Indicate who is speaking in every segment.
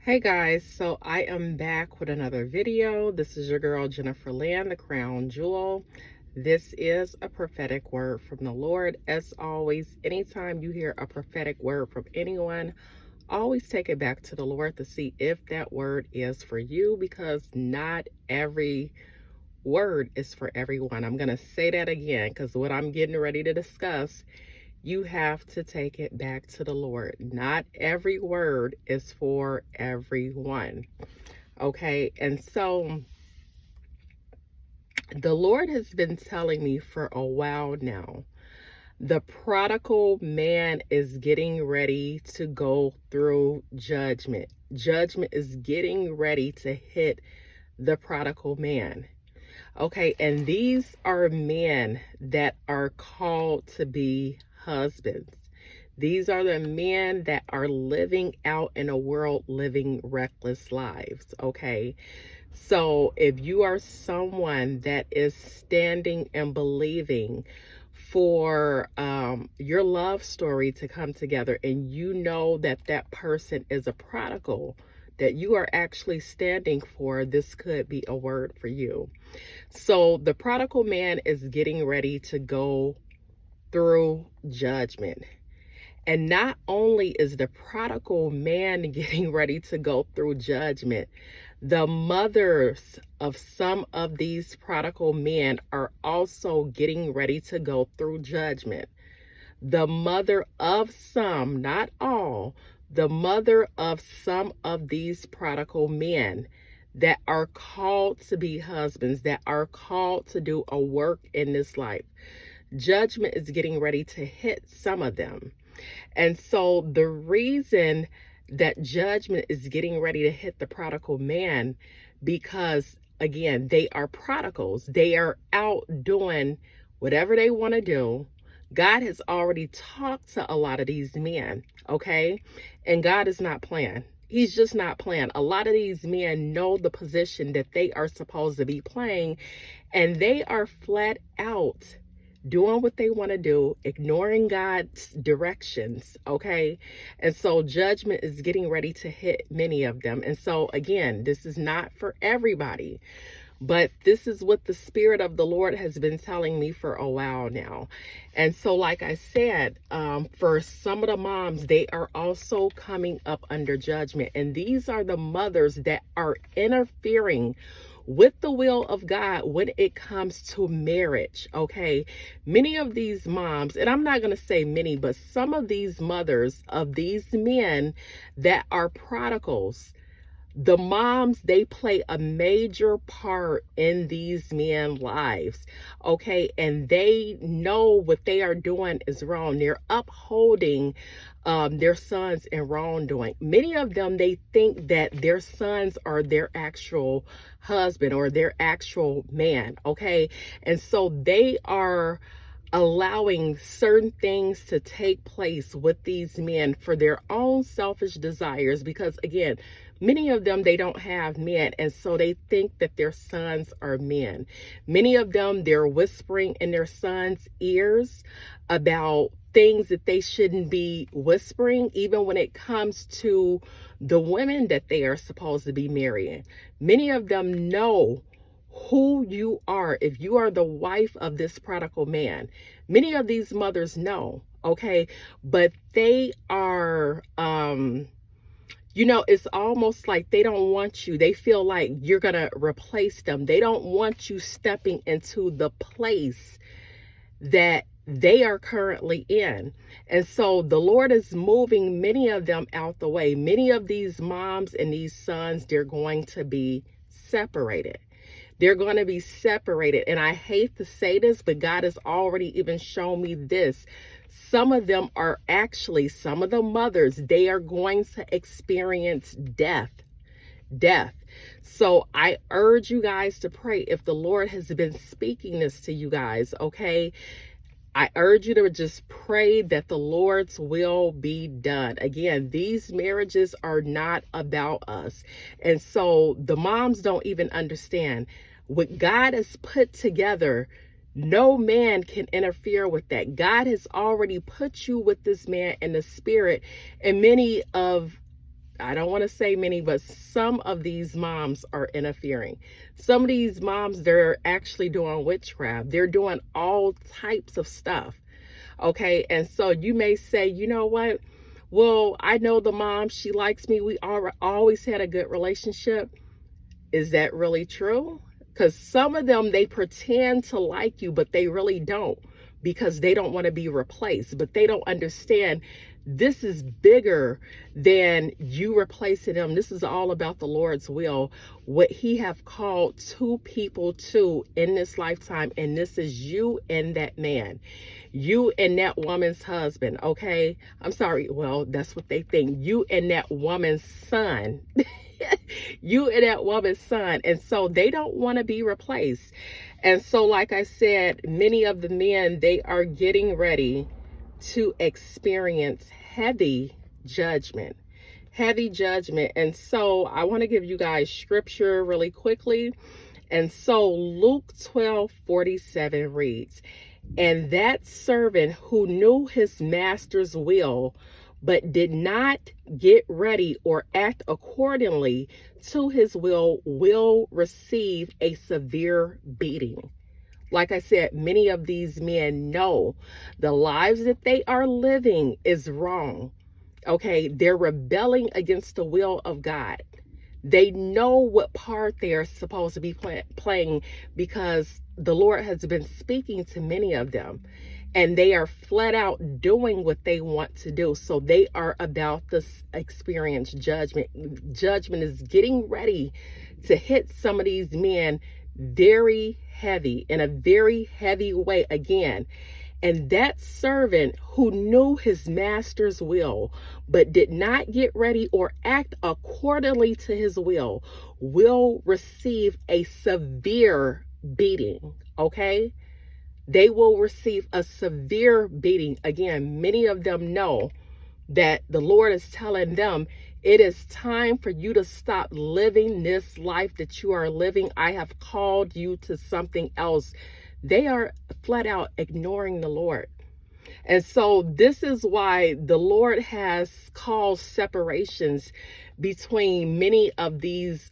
Speaker 1: Hey guys, so I am back with another video. This is your girl Jennifer Land, the Crown Jewel. This is a prophetic word from the Lord. As always, anytime you hear a prophetic word from anyone, always take it back to the Lord to see if that word is for you, because not every word is for everyone. I'm going to say that again because what I'm getting ready to discuss, you have to take it back to the Lord. Not every word is for everyone. Okay. And so the Lord has been telling me for a while now, the prodigal man is getting ready to go through judgment. Judgment is getting ready to hit the prodigal man. Okay. And these are men that are called to be husbands. These are the men that are living out in a world living reckless lives. Okay. So if you are someone that is standing and believing for your love story to come together, and you know that that person is a prodigal that you are actually standing for, this could be a word for you. So the prodigal man is getting ready to go through judgment. And not only is the prodigal man getting ready to go through judgment, the mothers of some of these prodigal men are also getting ready to go through judgment. The mother of some, not all, the mother of some of these prodigal men that are called to be husbands, that are called to do a work in this life. Judgment is getting ready to hit some of them. And so the reason that judgment is getting ready to hit the prodigal man, because again, they are prodigals. They are out doing whatever they want to do. God has already talked to a lot of these men, okay? And God is not playing. He's just not playing. A lot of these men know the position that they are supposed to be playing, and they are flat out doing what they want to do, ignoring God's directions, okay? And so judgment is getting ready to hit many of them. And so again, this is not for everybody, but this is what the Spirit of the Lord has been telling me for a while now. And so, like I said, for some of the moms, they are also coming up under judgment. And these are the mothers that are interfering with the will of God when it comes to marriage, okay? Many of these moms, and I'm not going to say many, but some of these mothers of these men that are prodigals, the moms, they play a major part in these men's lives, okay? And they know what they are doing is wrong. They're upholding their sons in wrongdoing. Many of them, they think that their sons are their actual husband or their actual man, okay? And so they are allowing certain things to take place with these men for their own selfish desires, because again, many of them, they don't have men, and so they think that their sons are men. Many of them, they're whispering in their sons' ears about things that they shouldn't be whispering, even when it comes to the women that they are supposed to be marrying. Many of them know who you are if you are the wife of this prodigal man. Many of these mothers know, okay? But they are it's almost like they don't want you. They feel like you're going to replace them. They don't want you stepping into the place that they are currently in. And so the Lord is moving many of them out the way. Many of these moms and these sons, they're going to be separated. They're going to be separated. And I hate to say this, but God has already even shown me this. Some of them are actually, some of the mothers, they are going to experience death. So I urge you guys to pray if the Lord has been speaking this to you guys, okay? I urge you to just pray that the Lord's will be done. Again, these marriages are not about us. And so the moms don't even understand what God has put together. No man can interfere with that. God has already put you with this man in the spirit. And many of I don't want to say many, but some of these moms are interfering. Some of these moms, they're actually doing witchcraft. They're doing all types of stuff. Okay. And so you may say, you know what? Well, I know the mom, she likes me. We always had a good relationship. Is that really true? Because some of them, they pretend to like you, but they really don't, because they don't want to be replaced. But they don't understand this is bigger than you replacing them. This is all about the Lord's will, what he have called two people to in this lifetime. And this is you and that man, you and that woman's husband. Okay. I'm sorry. Well, that's what they think. You and that woman's son. You and that woman's son. And so they don't want to be replaced. And so, like I said, many of the men, they are getting ready to experience heavy judgment. And so I want to give you guys scripture really quickly. And so Luke 12:47 reads, "And that servant who knew his master's will, but did not get ready or act accordingly to his will receive a severe beating." Like I said, many of these men know the lives that they are living is wrong. Okay, they're rebelling against the will of God. They know what part they are supposed to be playing, because the Lord has been speaking to many of them, and they are flat out doing what they want to do. So they are about to experience judgment. Judgment is getting ready to hit some of these men very heavy, in a very heavy way again. "And that servant who knew his master's will, but did not get ready or act accordingly to his will receive a severe beating." Okay? They will receive a severe beating. Again, many of them know that the Lord is telling them, it is time for you to stop living this life that you are living. I have called you to something else. They are flat out ignoring the Lord. And so this is why the Lord has caused separations between many of these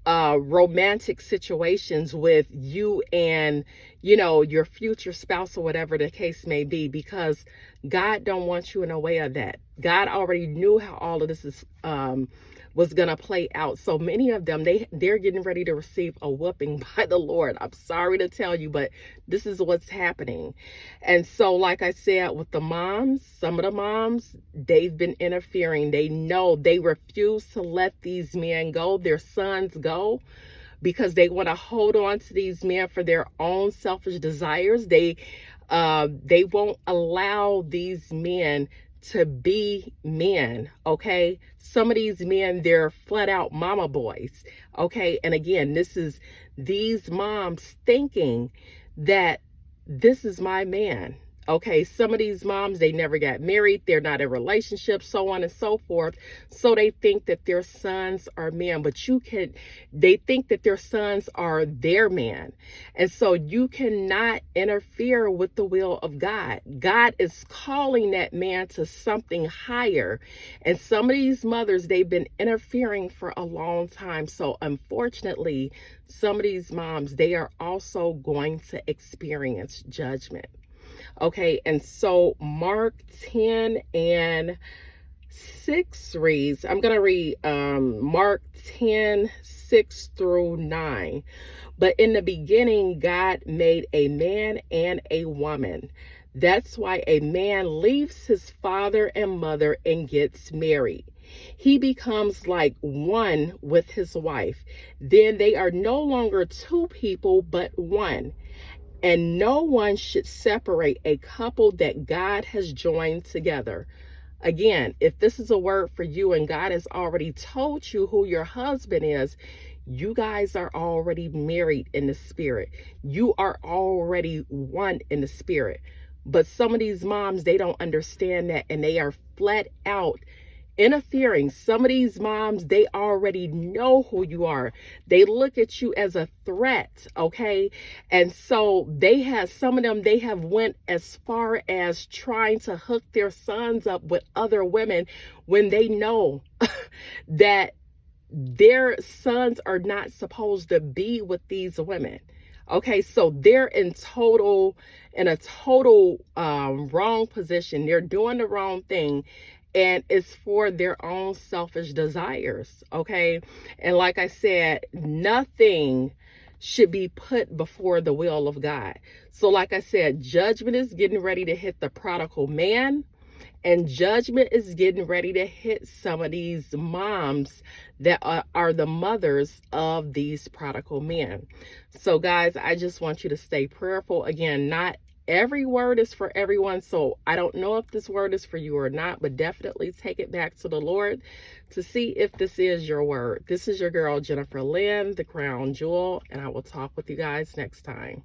Speaker 1: romantic situations with you and, your future spouse, or whatever the case may be, because God don't want you in a way of that. God already knew how all of this was going to play out. So many of them, they're getting ready to receive a whooping by the Lord. I'm sorry to tell you, but this is what's happening. And so, like I said, with the moms, some of the moms, they've been interfering. They know, they refuse to let these men go, their sons go, because they want to hold on to these men for their own selfish desires. They won't allow these men to be men. Okay, some of these men, they're flat out mama boys. Okay, and again, this is these moms thinking that this is my man. Okay, some of these moms, they never got married, they're not in relationships, so on and so forth. So they think that their sons are men, but they think that their sons are their man. And so you cannot interfere with the will of God. God is calling that man to something higher. And some of these mothers, they've been interfering for a long time. So unfortunately, some of these moms, they are also going to experience judgment. Okay, and so Mark 10:6 reads, I'm going to read Mark 10:6-9. "But in the beginning, God made a man and a woman. That's why a man leaves his father and mother and gets married. He becomes like one with his wife. Then they are no longer two people, but one. And no one should separate a couple that God has joined together." Again, if this is a word for you and God has already told you who your husband is, you guys are already married in the spirit. You are already one in the spirit. But some of these moms, they don't understand that, and they are flat out interfering. Some of these moms, they already know who you are. They look at you as a threat, okay? And so they have, some of them, they have went as far as trying to hook their sons up with other women when they know that their sons are not supposed to be with these women. Okay, so they're in a total wrong position. They're doing the wrong thing, and it's for their own selfish desires. Okay, and like I said, nothing should be put before the will of God. So like I said, judgment is getting ready to hit the prodigal man. And judgment is getting ready to hit some of these moms that are the mothers of these prodigal men. So guys, I just want you to stay prayerful. Again, not every word is for everyone. So I don't know if this word is for you or not, but definitely take it back to the Lord to see if this is your word. This is your girl, Jennifer Lynn, the Crown Jewel, and I will talk with you guys next time.